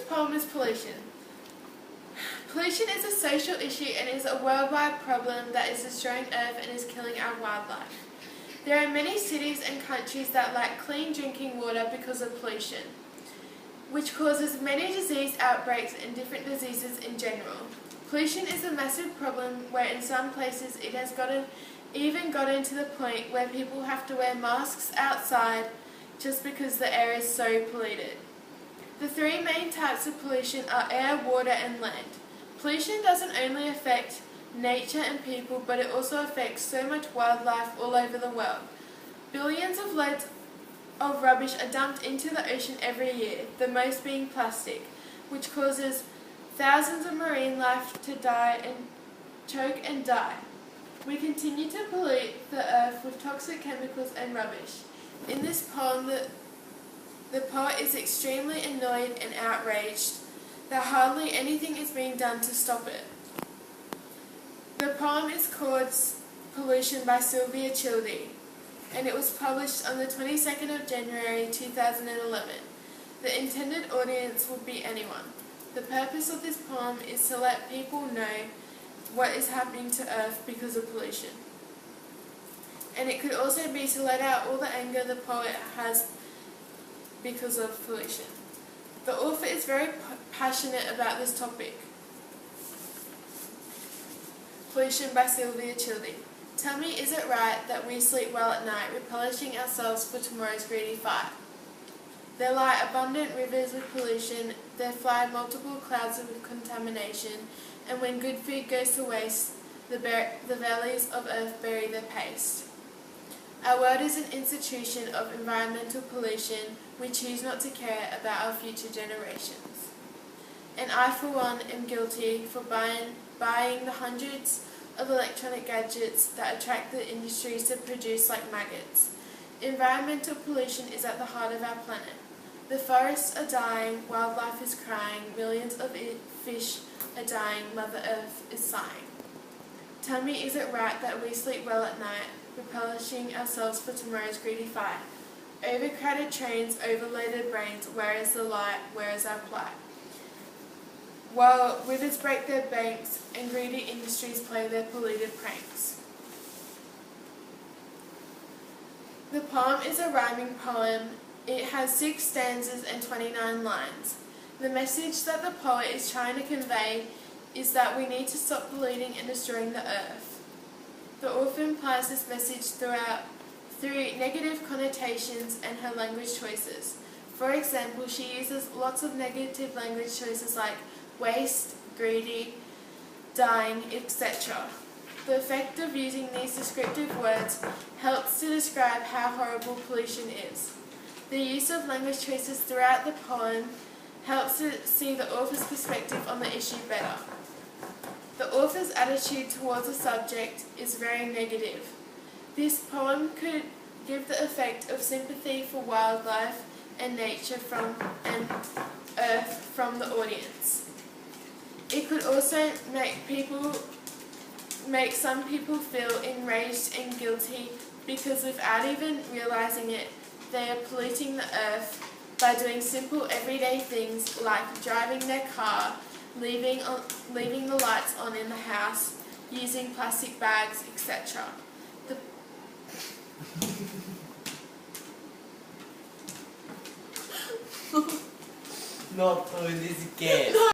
poem is pollution. Pollution is a social issue and is a worldwide problem that is destroying Earth and is killing our wildlife. There are many cities and countries that lack clean drinking water because of pollution, which causes many disease outbreaks and different diseases in general. Pollution is a massive problem where in some places it has even gotten to the point where people have to wear masks outside just because the air is so polluted. The three main types of pollution are air, water and land. Pollution doesn't only affect nature and people, but it also affects so much wildlife all over the world. Billions of loads of rubbish are dumped into the ocean every year, the most being plastic, which causes thousands of marine life to die and choke and die. We continue to pollute the earth with toxic chemicals and rubbish. In this poem, the poet is extremely annoyed and outraged that hardly anything is being done to stop it. The poem is called Pollution by Sylvia Childe, and it was published on the 22nd of January 2011. The intended audience would be anyone. The purpose of this poem is to let people know what is happening to Earth because of pollution. And it could also be to let out all the anger the poet has because of pollution. The author is very passionate about this topic. Pollution by Sylvia Childe. Tell me, is it right that we sleep well at night, replenishing ourselves for tomorrow's greedy fight? There lie abundant rivers with pollution, there fly multiple clouds of contamination, and when good food goes to waste, the valleys of earth bury their paste. Our world is an institution of environmental pollution. We choose not to care about our future generations. And I, for one, am guilty for buying the hundreds of electronic gadgets that attract the industries to produce like maggots. Environmental pollution is at the heart of our planet. The forests are dying, wildlife is crying, millions of fish are dying, Mother Earth is sighing. Tell me, is it right that we sleep well at night, replenishing ourselves for tomorrow's greedy fight? Overcrowded trains, overloaded brains, where is the light, where is our plight? While rivers break their banks and greedy industries play their polluted pranks. The poem is a rhyming poem. It has 6 stanzas and 29 lines. The message that the poet is trying to convey is that we need to stop polluting and destroying the earth. The author implies this message through negative connotations and her language choices. For example, she uses lots of negative language choices like waste, greedy, dying, etc. The effect of using these descriptive words helps to describe how horrible pollution is. The use of language choices throughout the poem helps to see the author's perspective on the issue better. The author's attitude towards the subject is very negative. This poem could give the effect of sympathy for wildlife and nature and Earth from the audience. It could also make some people feel enraged and guilty because without even realizing it, they are polluting the earth by doing simple everyday things like driving their car, leaving the lights on in the house, using plastic bags, etc. Not doing this again.